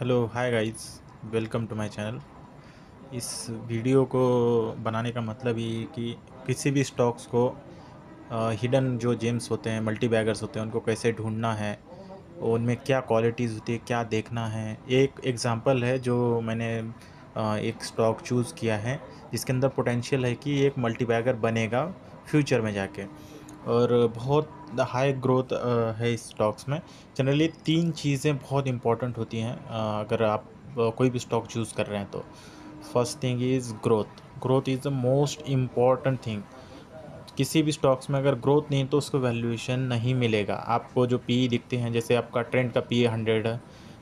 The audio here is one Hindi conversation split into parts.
Hello hi guys, welcome to my channel. इस वीडियो को बनाने का मतलब ये है कि किसी भी स्टॉक्स को हिडन जो जेम्स होते हैं, मल्टी बैगर्स होते हैं, उनको कैसे ढूंढना है, उनमें क्या क्वालिटीज़ होती है, क्या देखना है। एक एग्जांपल है जो मैंने एक स्टॉक चूज़ किया है जिसके अंदर पोटेंशियल है कि एक मल्टी बैगर बनेगा फ्यूचर में जाके, और बहुत हाई ग्रोथ है इस स्टॉक्स में। जनरली तीन चीज़ें बहुत इंपॉर्टेंट होती हैं अगर आप कोई भी स्टॉक चूज़ कर रहे हैं तो। First thing is growth. Growth is the most important thing. किसी भी स्टॉक्स में अगर ग्रोथ नहीं तो उसको वैल्यूएशन नहीं मिलेगा। आपको जो पी दिखते हैं, जैसे आपका ट्रेंड का पी 100 है,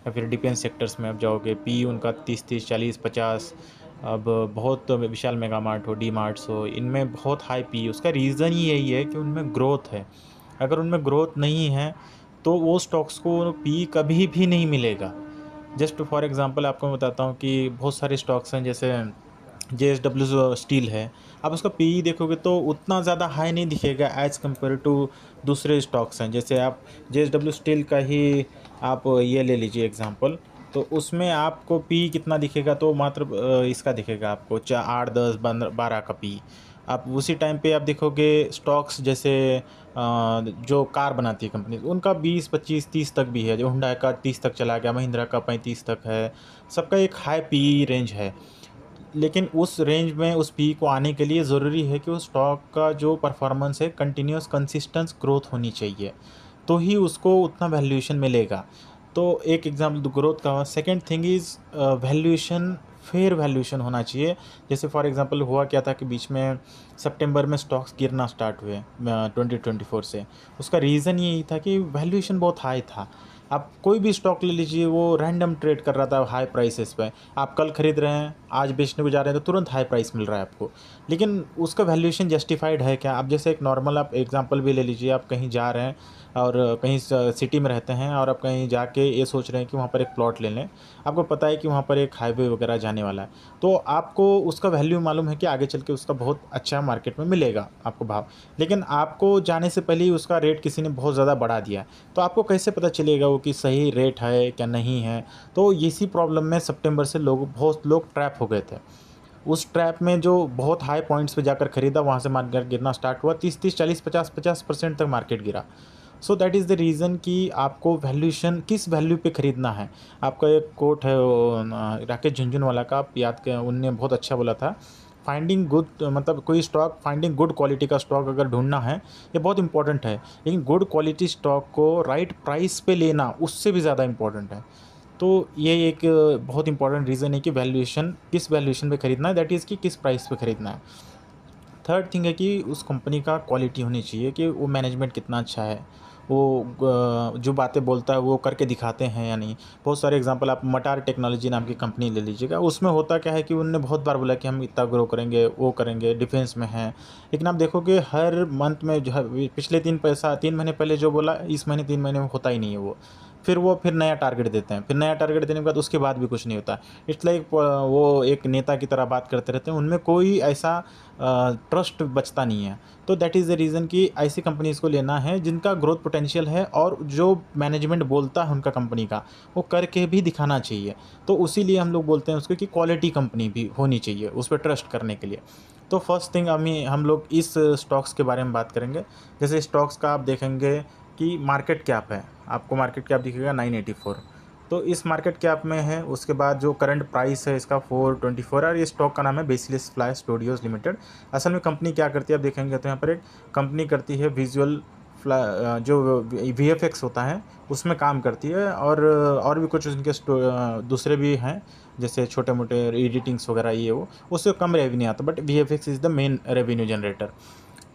या फिर डिफेंस सेक्टर्स में आप जाओगे पी उनका 30-30, 40-50। अब बहुत विशाल मेगा मार्ट हो, डी मार्ट्स हो, इनमें बहुत हाई पी। उसका रीज़न ही यही है कि उनमें ग्रोथ है। अगर उनमें ग्रोथ नहीं है तो वो स्टॉक्स को पी कभी भी नहीं मिलेगा। जस्ट फॉर एग्जांपल आपको मैं बताता हूँ कि बहुत सारे स्टॉक्स हैं, जैसे JSW स्टील है। आप उसका पीई देखोगे तो उतना ज़्यादा हाई नहीं दिखेगा एज़ कम्पेयर टू दूसरे स्टॉक्स हैं। जैसे आप JSW स्टील का ही आप ये ले लीजिए एग्जांपल, तो उसमें आपको पी कितना दिखेगा, तो मात्र इसका दिखेगा आपको 8, 10, 12 का पी। आप उसी टाइम पे आप देखोगे स्टॉक्स जैसे जो कार बनाती है कंपनी, उनका 20, 25, 30 तक भी है। जो हुंडई का 30 तक चला गया, महिंद्रा का 35 तक है। सबका एक हाई पी रेंज है। लेकिन उस रेंज में उस पी को आने के लिए ज़रूरी है कि उस स्टॉक का जो परफॉर्मेंस है, कंटिन्यूस कंसिस्टेंस ग्रोथ होनी चाहिए, तो ही उसको उतना वैल्यूएशन मिलेगा। तो एक एग्जांपल ग्रोथ का। Second thing is valuation, fair valuation होना चाहिए। जैसे फॉर एग्जांपल हुआ क्या था कि बीच में सितंबर में स्टॉक्स गिरना स्टार्ट हुए 2024 से। उसका रीज़न यही था कि वैल्यूएशन बहुत हाई था। आप कोई भी स्टॉक ले लीजिए, वो रैंडम ट्रेड कर रहा था हाई प्राइसेस पे। आप कल खरीद रहे हैं, आज बेचने को जा रहे हैं, तो तुरंत हाई प्राइस मिल रहा है आपको। लेकिन उसका वैल्यूएशन जस्टिफाइड है क्या? आप जैसे एक नॉर्मल आप एग्जांपल भी ले लीजिए। आप कहीं जा रहे हैं और कहीं सिटी में रहते हैं, और आप कहीं जाके ये सोच रहे हैं कि वहाँ पर एक प्लॉट ले लें। आपको पता है कि वहाँ पर एक हाईवे वगैरह जाने वाला है, तो आपको उसका वैल्यू मालूम है कि आगे चल के उसका बहुत अच्छा मार्केट में मिलेगा आपको भाव। लेकिन आपको जाने से पहले ही उसका रेट किसी ने बहुत ज़्यादा बढ़ा दिया, तो आपको कैसे पता चलेगा वो कि सही रेट है क्या नहीं है? तो इसी प्रॉब्लम में सितंबर से बहुत लोग ट्रैप हो गए थे। उस ट्रैप में जो बहुत हाई पॉइंट्स पे जाकर खरीदा, वहाँ से मार्केट गिरना स्टार्ट हुआ। 30-30, 40-50, 50% तक मार्केट गिरा। So that is the reason कि आपको वैल्यूएशन किस वैल्यू पे खरीदना है। आपका एक कोट है वो राकेश झुनझुनवाला का, आप याद करें, उनने बहुत अच्छा बोला था। फाइंडिंग गुड, मतलब कोई स्टॉक, फाइंडिंग गुड क्वालिटी का स्टॉक अगर ढूंढना है, ये बहुत इंपॉर्टेंट है। लेकिन गुड क्वालिटी स्टॉक को राइट प्राइस पे लेना उससे भी ज़्यादा इंपॉर्टेंट है। तो ये एक बहुत इंपॉर्टेंट रीज़न है कि वैल्यूएशन, किस वैल्यूएशन पे खरीदना है, दैट इज़ कि किस प्राइस पे खरीदना है। थर्ड थिंग है कि उस कंपनी का क्वालिटी होनी चाहिए, कि वो मैनेजमेंट कितना अच्छा है, वो जो बातें बोलता है वो करके दिखाते हैं या नहीं। बहुत सारे एग्जांपल, आप मटार टेक्नोलॉजी नाम की कंपनी ले लीजिएगा। उसमें होता क्या है कि उन्होंने बहुत बार बोला कि हम इतना ग्रो करेंगे, वो करेंगे, डिफेंस में हैं। लेकिन आप देखोगे हर मंथ में जो है, पिछले 3 महीने पहले जो बोला, इस महीने 3 महीने में होता ही नहीं है वो। फिर नया टारगेट देते हैं, फिर नया टारगेट देने के बाद उसके बाद भी कुछ नहीं होता। इट्स लाइक वो एक नेता की तरह बात करते रहते हैं, उनमें कोई ऐसा ट्रस्ट बचता नहीं है। तो दैट इज़ द रीज़न कि ऐसी कंपनीज़ को लेना है जिनका ग्रोथ पोटेंशियल है, और जो मैनेजमेंट बोलता है उनका कंपनी का, वो करके भी दिखाना चाहिए। तो उसी लिए हम लोग बोलते हैं उसको कि क्वालिटी कंपनी भी होनी चाहिए उस पर ट्रस्ट करने के लिए। तो फर्स्ट थिंग हम लोग इस स्टॉक्स के बारे में बात करेंगे। जैसे स्टॉक्स का आप देखेंगे कि मार्केट कैप है, आपको मार्केट कैप दिखेगा 984। तो इस मार्केट कैप में है। उसके बाद जो करंट प्राइस है इसका 424, और ये स्टॉक का नाम है बेसिलिस फ्लाई स्टूडियोज़ लिमिटेड। असल में कंपनी क्या करती है आप देखेंगे तो यहाँ पर एक कंपनी करती है विजुअल जो VFX होता है उसमें काम करती है, और भी कुछ उनके दूसरे भी हैं, जैसे छोटे मोटे एडिटिंग्स वगैरह ये वो, उससे कम रेवेन्यू आता, but VFX is the main revenue generator.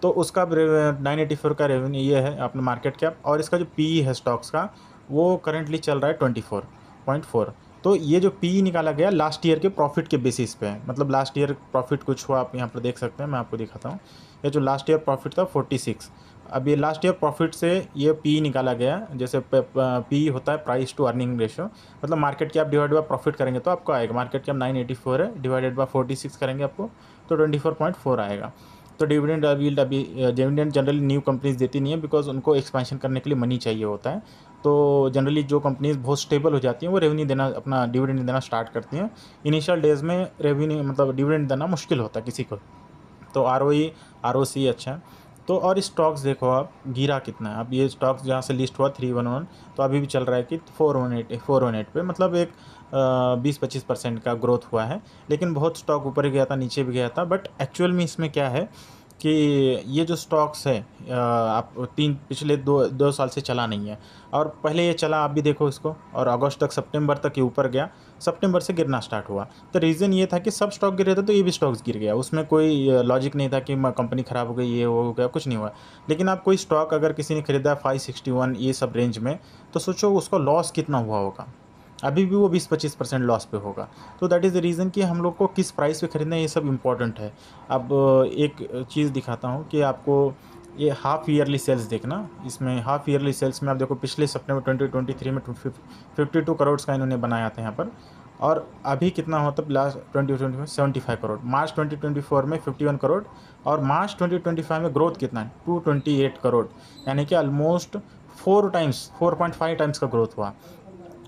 तो उसका 984 का रेवेन्यू ये है अपना मार्केट कैप, और इसका जो पी है स्टॉक्स का, वो करंटली चल रहा है 24.4। तो ये जो पी निकाला गया लास्ट ईयर के प्रॉफिट के बेसिस पे है, मतलब लास्ट ईयर प्रॉफिट कुछ हुआ, आप यहाँ पर देख सकते हैं, मैं आपको दिखाता हूँ। ये जो लास्ट ईयर प्रॉफिट था 46। अब ये लास्ट ईयर प्रॉफिट से ये पी निकाला गया। जैसे पी होता है प्राइस टू अर्निंग रेशियो, मतलब market cap divide by profit करेंगे तो आपको आएगा, मार्केट कैप 984 है, डिवाइडेड बाय 46 करेंगे आपको तो 24.4 आएगा। तो डिविडेंड यील्ड अभी डिविडेंड जनरली न्यू कंपनीज देती नहीं है, बिकॉज उनको एक्सपेंशन करने के लिए मनी चाहिए होता है। तो जनरली जो कंपनीज बहुत स्टेबल हो जाती हैं वो रेवेन्यू देना, अपना डिविडेंड देना स्टार्ट करती हैं। इनिशियल डेज में रेवेन्यू मतलब डिविडेंड देना मुश्किल होता है किसी को। तो ROE ROC अच्छा है। तो और स्टॉक्स देखो आप, गिरा कितना है। अब ये स्टॉक्स जहाँ से लिस्ट हुआ 311, तो अभी भी चल रहा है कि 418 पे, मतलब एक 20-25% का ग्रोथ हुआ है। लेकिन बहुत स्टॉक ऊपर गया था, नीचे भी गया था, बट एक्चुअल में इसमें क्या है कि ये जो स्टॉक्स है आप पिछले दो साल से चला नहीं है। और पहले ये चला, आप भी देखो इसको, और अगस्त तक, सितंबर तक ये ऊपर गया, सितंबर से गिरना स्टार्ट हुआ। तो रीज़न ये था कि सब स्टॉक गिर रहे थे तो ये भी स्टॉक्स गिर गया। उसमें कोई लॉजिक नहीं था कि कंपनी ख़राब हो गई, ये हो गया, कुछ नहीं हुआ। लेकिन आप कोई स्टॉक अगर किसी ने खरीदा 561 ये सब रेंज में, तो सोचो उसको लॉस कितना हुआ होगा। अभी भी वो 20-25% लॉस पे होगा। तो दैट इज़ द रीज़न कि हम लोग को किस प्राइस पे खरीदना है, ये सब इम्पोर्टेंट है। अब एक चीज़ दिखाता हूँ कि आपको ये हाफ ईयरली सेल्स देखना। इसमें हाफ ईयरली सेल्स में आप देखो, पिछले सितंबर 2023 में 52 करोड़ का इन्होंने बनाया था यहाँ पर। और अभी कितना हो, तब लास्ट 2024 75 करोड़, मार्च 2024 में 51 करोड़, और मार्च 2025 में ग्रोथ कितना है 228 करोड़, यानी कि ऑलमोस्ट 4.5 टाइम्स का ग्रोथ हुआ।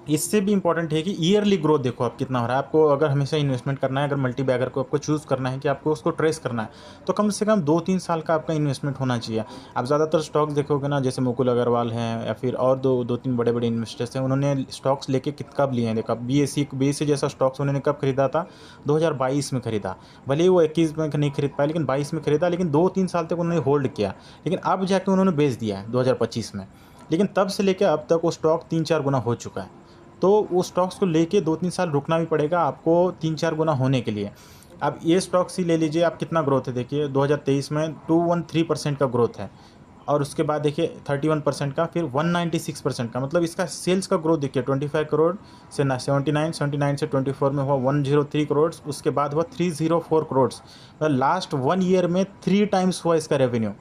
इससे भी इंपॉर्टेंट है कि ईयरली ग्रोथ देखो आप कितना हो रहा है। आपको अगर हमेशा इन्वेस्टमेंट करना है, अगर मल्टी बैगर को आपको चूज़ करना है कि आपको उसको ट्रेस करना है, तो कम से कम 2-3 साल का आपका इन्वेस्टमेंट होना चाहिए। आप ज़्यादातर स्टॉक्स देखोगे ना, जैसे मुकुल अग्रवाल हैं या फिर और दो तीन बड़े बड़े इन्वेस्टर्स हैं, उन्होंने स्टॉक्स लेके कब लिए हैं। देखा BSE जैसा स्टॉक्स उन्होंने कब खरीदा था, 2022 में खरीदा। भले ही वो 21 में नहीं खरीद पाए, लेकिन 22 में खरीदा, लेकिन 2-3 साल तक उन्होंने होल्ड किया। लेकिन अब जाके उन्होंने बेच दिया है 2025 में। लेकिन तब से लेकर अब तक वो स्टॉक 3-4 गुना हो चुका है। तो वो स्टॉक्स को लेके 2-3 साल रुकना भी पड़ेगा आपको 3-4 गुना होने के लिए। अब ये स्टॉक्स ही ले लीजिए, आप कितना ग्रोथ है देखिए, 2023 में 213% का ग्रोथ है। और उसके बाद देखिए 31% का, फिर 196% का, मतलब इसका सेल्स का ग्रोथ देखिए 25 करोड़ से ना 79 से 24 में हुआ 103 करोड़, उसके बाद हुआ 304 करोड़। मतलब लास्ट 1 ईयर में 3 टाइम्स हुआ इसका रेवेन्यू।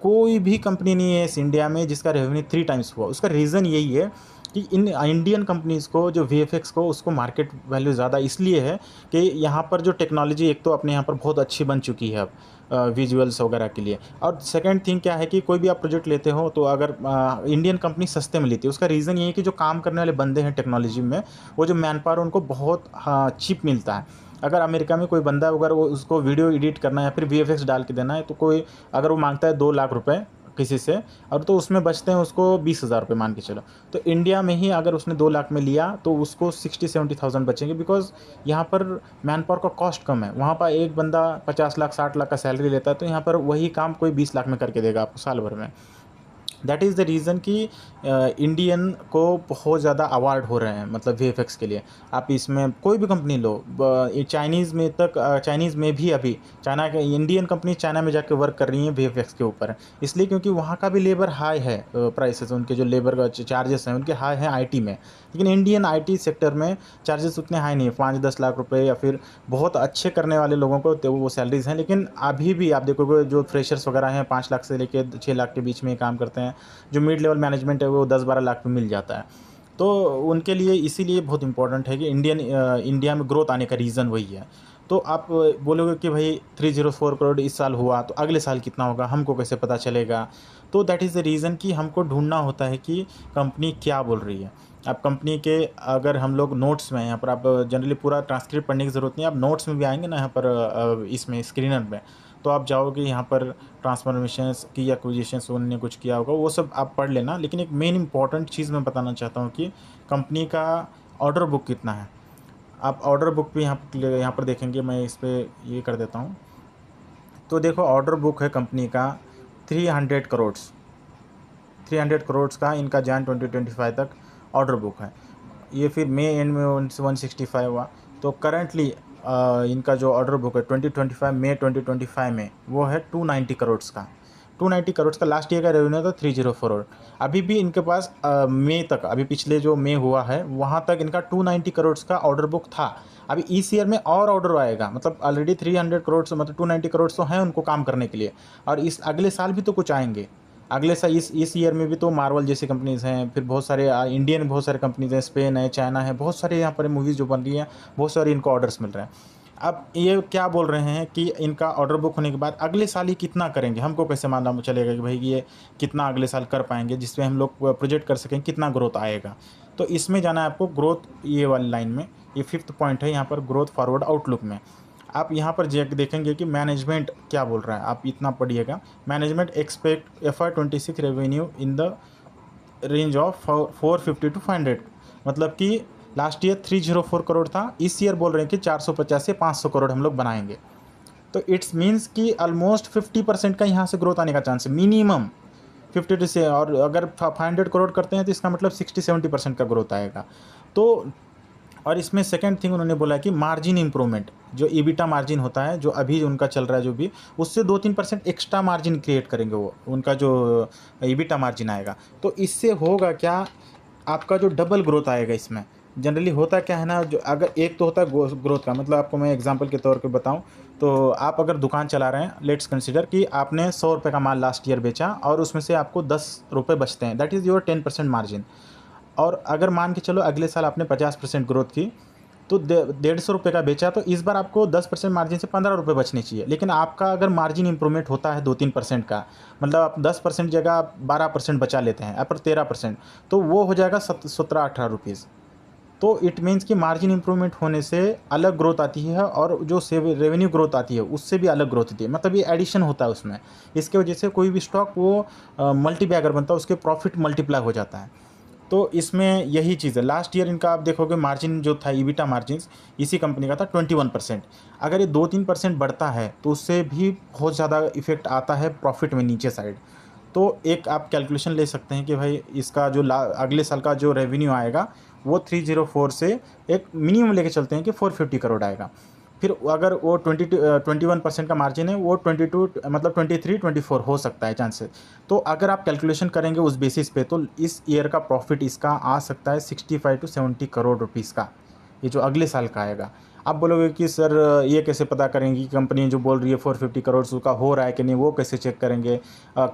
कोई भी कंपनी नहीं है इस इंडिया में जिसका रेवेन्यू 3 टाइम्स हुआ। उसका रीज़न यही है कि इन इंडियन कंपनीज़ को, जो VFX को, उसको मार्केट वैल्यू ज़्यादा इसलिए है कि यहाँ पर जो टेक्नोलॉजी एक तो अपने यहाँ पर बहुत अच्छी बन चुकी है अब विजुअल्स वगैरह के लिए। और सेकंड थिंग क्या है कि कोई भी आप प्रोजेक्ट लेते हो तो अगर इंडियन कंपनी सस्ते में लेती है, उसका रीज़न ये है कि जो काम करने वाले बंदे हैं टेक्नोलॉजी में, वो जो मैन पावर उनको बहुत चीप मिलता है। अगर अमेरिका में कोई बंदा, अगर वो उसको वीडियो एडिट करना है या फिर VFX डाल के देना है, तो कोई अगर वो मांगता है 2 लाख रुपए किसी से, और तो उसमें बचते हैं उसको 20,000 रुपये मान के चलो। तो इंडिया में ही अगर उसने 2 लाख में लिया तो उसको 60-70,000 बचेंगे, बिकॉज यहाँ पर मैन पावर का कॉस्ट कम है। वहाँ पर एक बंदा 50 लाख 60 लाख का सैलरी लेता है, तो यहाँ पर वही काम कोई 20 लाख में करके देगा आपको साल भर में। दैट इज़ द रीज़न कि इंडियन को बहुत ज़्यादा अवार्ड हो रहे हैं, मतलब VFX के लिए। आप इसमें कोई भी कंपनी लो, चाइनीज़ में तक, चाइनीज़ में भी अभी चाइना के इंडियन कंपनी चाइना में जाके वर्क कर रही हैं VFX के ऊपर, इसलिए क्योंकि वहाँ का भी लेबर हाई है, प्राइसेस उनके जो लेबर का चार्जेस हैं उनके हाई हैं IT में। लेकिन इंडियन IT सेक्टर में चार्जेस उतने हाई नहीं है, 5-10 लाख रुपए, या फिर बहुत अच्छे करने वाले लोगों को तो वो सैलरीज हैं। लेकिन अभी भी आप देखोगे जो फ्रेशर्स वगैरह हैं 5 लाख से लेकर 6 लाख के बीच में काम करते हैं। जो मिड लेवल मैनेजमेंट है वो 10-12 लाख में मिल जाता है। तो उनके लिए इसीलिए बहुत इंपॉर्टेंट है कि इंडिया में ग्रोथ आने का रीज़न वही है। तो आप बोलोगे कि भाई 304 करोड़ इस साल हुआ, तो अगले साल कितना होगा हमको कैसे पता चलेगा। तो दैट इज़ द रीज़न कि हमको ढूंढना होता है कि कंपनी क्या बोल रही है। आप कंपनी के, अगर हम लोग नोट्स में, यहाँ पर आप जनरली पूरा ट्रांसक्रिप्ट पढ़ने की ज़रूरत नहीं है, आप नोट्स में भी आएंगे ना यहाँ पर इसमें स्क्रीनर में, तो आप जाओगे यहाँ पर ट्रांसफॉर्मेशंस की एक्विजिशंस उन्होंने कुछ किया होगा, वो सब आप पढ़ लेना। लेकिन एक मेन इंपॉर्टेंट चीज़ मैं बताना चाहता हूँ कि कंपनी का ऑर्डर बुक कितना है। आप ऑर्डर बुक भी यहाँ पर देखेंगे, मैं इस पर ये कर देता हूँ। तो देखो ऑर्डर बुक है कंपनी का 300 करोड़, 300 करोड़ का इनका जन 2025 तक ऑर्डर बुक है। ये फिर मई एंड में 165 हुआ। तो करंटली इनका जो ऑर्डर बुक है 2025 मई 2025 में वो है 290 करोड़ का। 290 करोड़ का लास्ट ईयर का रेवेन्यू था 304 करोड़। अभी भी इनके पास मई तक, अभी पिछले जो मई हुआ है वहाँ तक इनका 290 करोड़ का ऑर्डर बुक था। अभी इस ईयर में और ऑर्डर आएगा, मतलब ऑलरेडी 300 करोड़, मतलब 290 करोड़ तो हैं उनको काम करने के लिए, और इस अगले साल भी तो कुछ आएंगे। अगले साल इस ईयर में भी तो मार्वल जैसी कंपनीज़ हैं, फिर बहुत सारे इंडियन बहुत सारे कंपनीज़ हैं, स्पेन है, चाइना है, बहुत सारे यहाँ पर मूवीज़ जो बन रही हैं, बहुत सारे इनको ऑर्डर्स मिल रहे हैं। अब ये क्या बोल रहे हैं कि इनका ऑर्डर बुक होने के बाद अगले साल ही कितना करेंगे, हमको कैसे मालूम चलेगा कि भाई ये कितना अगले साल कर पाएंगे, जिसमें हम लोग प्रोजेक्ट कर सकें कितना ग्रोथ आएगा। तो इसमें जाना है आपको ग्रोथ ये वाली लाइन में, ये 5th पॉइंट है यहाँ पर ग्रोथ फॉरवर्ड आउटलुक में। आप यहाँ पर देखेंगे कि मैनेजमेंट क्या बोल रहा है, आप इतना पढ़िएगा। Management expect FY26 revenue in the range of 450 to 500, मतलब कि लास्ट ईयर 304 करोड़ था, इस ईयर बोल रहे हैं कि 450 से 500 करोड़ हम लोग बनाएंगे। तो इट्स मीन्स कि ऑलमोस्ट 50% का यहाँ से ग्रोथ आने का चांस है मिनिमम 50 से, और अगर 500 करोड़ करते हैं तो इसका मतलब 60-70% का ग्रोथ आएगा। तो और इसमें सेकंड थिंग उन्होंने बोला कि मार्जिन इंप्रूवमेंट, जो ईबिटा मार्जिन होता है जो अभी उनका चल रहा है जो भी, उससे 2-3% एक्स्ट्रा मार्जिन क्रिएट करेंगे वो, उनका जो ईबिटा मार्जिन आएगा। तो इससे होगा क्या, आपका जो डबल ग्रोथ आएगा इसमें। जनरली होता क्या है ना, जो अगर एक तो होता है ग्रोथ का मतलब, आपको मैं एग्जांपल के तौर पे बताऊं तो आप अगर दुकान चला रहे हैं, लेट्स कंसीडर कि आपने 100 रुपये का माल लास्ट ईयर बेचा और उसमें से आपको 10 रुपये बचते हैं, दैट इज़ योर 10% मार्जिन। और अगर मान के चलो अगले साल आपने 50% ग्रोथ की तो 150 रुपये का बेचा, तो इस बार आपको 10% मार्जिन से 15 रुपये बचने चाहिए। लेकिन आपका अगर मार्जिन इंप्रूवमेंट होता है 2-3% का, मतलब आप 10% जगह आप 12% बचा लेते हैं या फिर 13%, तो वो हो जाएगा 17-18 रुपीज़। तो इट मीन्स कि मार्जिन इंप्रूवमेंट होने से अलग ग्रोथ आती है, और जो रेवेन्यू ग्रोथ आती है उससे भी अलग ग्रोथ होती है, मतलब ये एडिशन होता है उसमें। इसके वजह से कोई भी स्टॉक वो मल्टी बैगर बनता है, उसके प्रॉफिट मल्टीप्लाई हो जाता है। तो इसमें यही चीज़ है। लास्ट ईयर इनका आप देखोगे मार्जिन जो था, ईबिटा मार्जिन इसी कंपनी का था 21%। अगर ये 2-3% बढ़ता है तो उससे भी बहुत ज़्यादा इफेक्ट आता है प्रॉफिट में नीचे साइड। तो एक आप कैलकुलेशन ले सकते हैं कि भाई इसका जो अगले साल का जो रेवेन्यू आएगा वो 304 से एक मिनिमम लेके चलते हैं कि 450 करोड़ आएगा। फिर अगर वो 21% का मार्जिन है, वो 22 मतलब 23-24 हो सकता है चांसेस। तो अगर आप कैलकुलेशन करेंगे उस बेसिस पे, तो इस ईयर का प्रॉफिट इसका आ सकता है 65-70 करोड़ रुपीज़ का, ये जो अगले साल का आएगा। आप बोलोगे कि सर ये कैसे पता करेंगे कि कंपनी जो बोल रही है 450 करोड़ उसका हो रहा है कि नहीं, वो कैसे चेक करेंगे।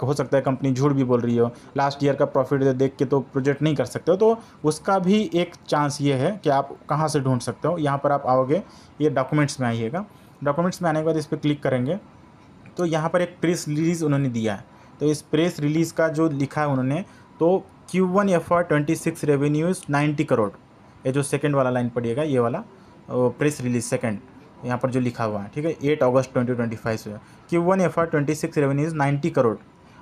हो सकता है कंपनी झूठ भी बोल रही हो, लास्ट ईयर का प्रॉफिट देख के तो प्रोजेक्ट नहीं कर सकते हो। तो उसका भी एक चांस ये है कि आप कहाँ से ढूंढ सकते हो। यहाँ पर आप आओगे, ये डॉक्यूमेंट्स में आइएगा, डॉक्यूमेंट्स में आने के बाद इस पर क्लिक करेंगे तो यहाँ पर एक प्रेस रिलीज़ उन्होंने दिया है। तो इस प्रेस रिलीज़ का जो लिखा है उन्होंने, तो Q1 FY26 रेवेन्यूज़ 90 करोड़, ये जो सेकंड वाला लाइन पढ़िएगा, ये वाला प्रेस रिलीज सेकंड यहाँ पर जो लिखा हुआ है, ठीक है, 8 अगस्त 2025 से Q1 FY26 रेवेन्यूज़ 90 करोड़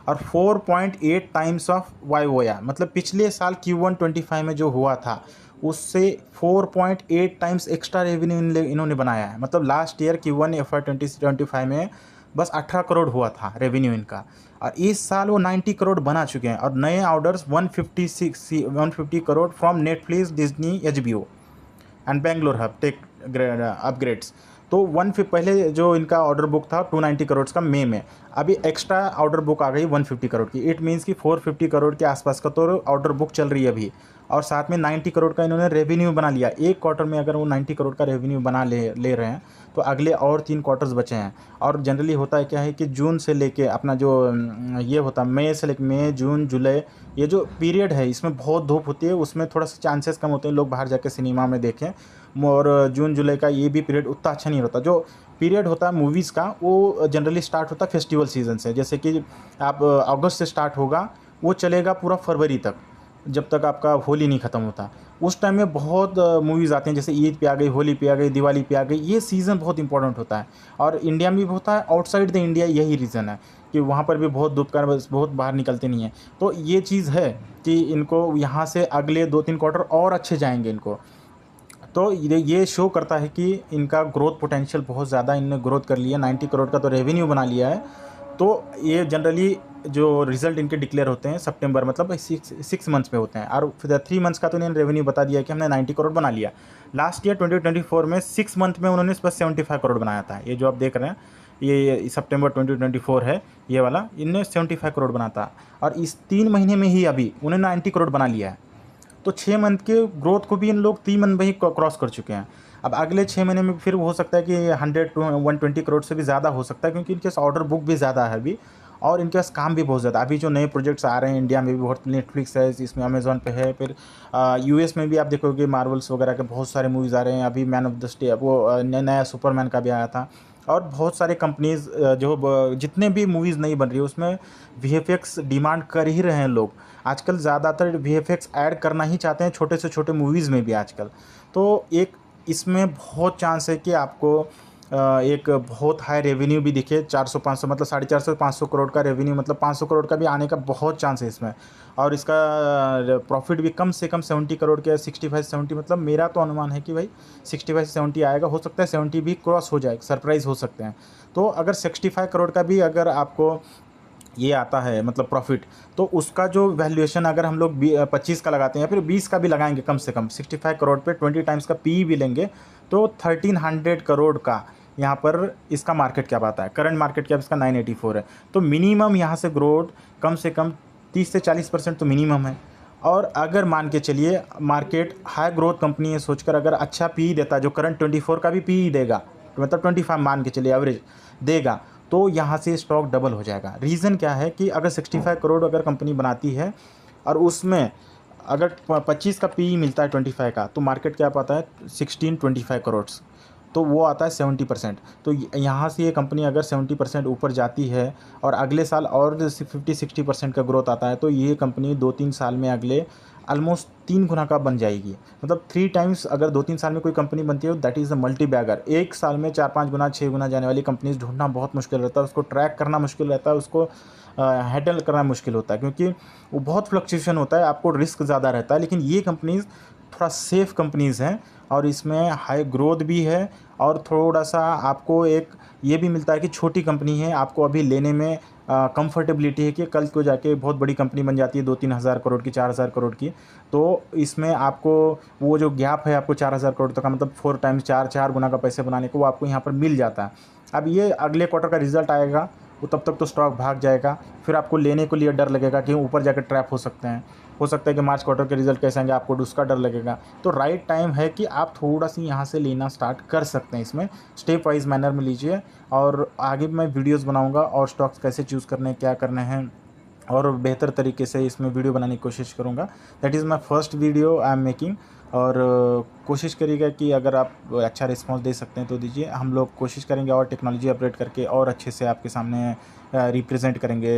और 4.8 टाइम्स ऑफ YoY, मतलब पिछले साल Q1 25 में जो हुआ था उससे 4.8 टाइम्स एक्स्ट्रा रेवेन्यू इन्होंने बनाया है। मतलब लास्ट ईयर Q1 FY25 में बस 18 करोड़ हुआ था रेवेन्यू इनका, और इस साल वो 90 करोड़ बना चुके हैं। और नए orders 150 crore from Netflix, Disney, HBO and Bangalore hub tech upgrades. तो पहले जो इनका ऑर्डर बुक था 290 करोड़ का मई में, अभी एक्स्ट्रा ऑर्डर बुक आ गई 150 करोड़ की। इट मीन्स कि 450 करोड़ के आसपास का तो ऑर्डर बुक चल रही है अभी, और साथ में 90 करोड़ का इन्होंने रेवेन्यू बना लिया। एक क्वार्टर में अगर वो 90 करोड़ का रेवेन्यू बना ले रहे हैं तो अगले और 3 क्वार्टर्स बचे हैं। और जनरली होता है क्या है कि जून से लेके अपना जो ये होता है मई से लेके मई, जून, जुलाई, ये जो पीरियड है इसमें बहुत धूप होती है, उसमें थोड़ा सा चांसेस कम होते हैं लोग बाहर जाके सिनेमा में देखें। और जून जुलाई का ये भी पीरियड उतना अच्छा नहीं होता। जो पीरियड होता है मूवीज़ का वो जनरली स्टार्ट होता है फेस्टिवल सीजन से, जैसे कि आप अगस्त से स्टार्ट होगा, वो चलेगा पूरा फरवरी तक, जब तक आपका होली नहीं ख़त्म होता। उस टाइम में बहुत मूवीज़ आती हैं, जैसे ईद पे आ गई, होली पे आ गई, दिवाली पे आ गई। ये सीज़न बहुत इंपॉर्टेंट होता है, और इंडिया में भी होता है, आउटसाइड द इंडिया यही रीज़न है कि वहाँ पर भी बहुत धूप का बहुत बाहर निकलते नहीं हैं। तो ये चीज़ है कि इनको यहाँ से अगले 2-3 क्वार्टर और अच्छे जाएंगे इनको। तो ये शो करता है कि इनका ग्रोथ पोटेंशियल बहुत ज़्यादा, इन्होंने ग्रोथ कर लिया, 90 करोड़ का तो रेवेन्यू बना लिया है। तो ये जनरली जो रिज़ल्ट इनके डिक्लेयर होते हैं सितंबर, मतलब 6 मंथ्स में होते हैं, और 3 मंथ्स का तो इन्होंने रेवेन्यू बता दिया कि हमने 90 करोड़ बना लिया। लास्ट ईयर 2024 में 6 मंथ में उन्होंने बस 75 करोड़ बनाया था। ये जो आप देख रहे हैं ये सितंबर 2024 है, ये वाला इनने 75 करोड़ बना था, और इस 3 महीने में ही अभी उन्होंने 90 करोड़ बना लिया है। तो 6 मंथ के ग्रोथ को भी इन लोग 3 मंथ में ही क्रॉस कर चुके हैं। अब अगले 6 महीने में फिर हो सकता है कि 100 to 120 करोड़ से भी ज़्यादा हो सकता है, क्योंकि इनके ऑर्डर बुक भी ज़्यादा है अभी, और इनके पास काम भी बहुत ज़्यादा। अभी जो नए प्रोजेक्ट्स आ रहे हैं इंडिया में भी बहुत, नेटफ्लिक्स है, इसमें अमेज़ॉन पे है, फिर यूएस में भी आप देखोगे मार्वल्स वगैरह के बहुत सारे मूवीज़ आ रहे हैं। अभी मैन ऑफ द स्टे वो नया सुपरमैन का भी आया था। और बहुत सारे कंपनीज़ जितने भी मूवीज़ नहीं बन रही है उसमें वीएफएक्स डिमांड कर ही रहे हैं लोग। आजकल ज़्यादातर वीएफएक्स ऐड करना ही चाहते हैं छोटे से छोटे मूवीज़ में भी आजकल। तो एक इसमें बहुत चांस है कि आपको एक बहुत हाई रेवेन्यू भी दिखे। 400-500 मतलब 450-500 करोड़ का रेवेन्यू, मतलब 500 करोड़ का भी आने का बहुत चांस है इसमें। और इसका प्रॉफिट भी कम से कम 70 करोड़ के, 65-70, मतलब मेरा तो अनुमान है कि भाई 65-70 आएगा। हो सकता है 70 भी क्रॉस हो जाए, सरप्राइज़ हो सकते हैं। तो अगर 65 करोड़ का भी अगर आपको ये आता है मतलब प्रॉफिट, तो उसका जो वैल्यूएशन अगर हम लोग 25 का लगाते हैं या फिर 20 का भी लगाएंगे, कम से कम 65 करोड़ पे 20 टाइम्स का पी भी लेंगे, तो 1300 करोड़ का यहाँ पर इसका मार्केट कैप आता है। करंट मार्केट कैप इसका 984 है। तो मिनिमम यहाँ से ग्रोथ कम से कम 30 से 40% तो मिनिमम है। और अगर मान के चलिए मार्केट हाई ग्रोथ कंपनी है सोचकर अगर अच्छा पी देता है, जो करंट 24 का भी पी देगा, मतलब 25 मान के चलिए एवरेज देगा, तो यहाँ से स्टॉक डबल हो जाएगा। रीज़न क्या है कि अगर 65 करोड़ अगर कंपनी बनाती है और उसमें अगर 25 का पी मिलता है 25 का, तो मार्केट क्या आता है 1625 करोड़, तो वो आता है 70%। तो यहाँ से ये कंपनी अगर 70% ऊपर जाती है और अगले साल और 50-60% का ग्रोथ आता है, तो ये कंपनी 2-3 साल में अगले ऑलमोस्ट 3 गुना का बन जाएगी। मतलब 3 टाइम्स अगर 2-3 साल में कोई कंपनी बनती है, that is a multibagger. एक साल में 4-5 गुना 6 गुना जाने वाली कंपनीज ढूंढना बहुत मुश्किल रहता है, उसको ट्रैक करना मुश्किल रहता है, उसको हैंडल करना मुश्किल होता है, क्योंकि वो बहुत फ्लक्चुएशन होता है, आपको रिस्क ज़्यादा रहता है। लेकिन ये कंपनीज़ थोड़ा सेफ़ कंपनीज़ हैं और इसमें हाई ग्रोथ भी है और थोड़ा सा आपको एक ये भी मिलता है कि छोटी कंपनी है, आपको अभी लेने में कंफर्टेबिलिटी है कि कल को जाके बहुत बड़ी कंपनी बन जाती है 2-3 हज़ार करोड़ की, 4,000 करोड़ की, तो इसमें आपको वो जो गैप है आपको 4,000 करोड़ तक का, मतलब 4 टाइम्स 4 गुना का पैसे बनाने को वो आपको यहाँ पर मिल जाता है। अब ये अगले क्वार्टर का रिजल्ट आएगा, वो तब तक तो स्टॉक भाग जाएगा, फिर आपको लेने के लिए डर लगेगा कि ऊपर जाकर ट्रैप हो सकते हैं। हो सकता है कि मार्च क्वार्टर के रिजल्ट कैसे आएंगे, आपको उसका डर लगेगा। तो राइट टाइम है कि आप थोड़ा सी यहाँ से लेना स्टार्ट कर सकते हैं। इसमें स्टेप वाइज मैनर में लीजिए और आगे मैं वीडियोस बनाऊंगा और स्टॉक्स कैसे चूज़ करने हैं, क्या करने हैं, और बेहतर तरीके से इसमें वीडियो बनाने की कोशिश करूँगा। That is my first video I am making. और कोशिश करिएगा कि अगर आप अच्छा रिस्पॉन्स दे सकते हैं तो दीजिए। हम लोग कोशिश करेंगे और टेक्नोलॉजी अपडेट करके और अच्छे से आपके सामने रिप्रेजेंट करेंगे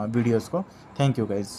वीडियोज़ को। Thank you guys.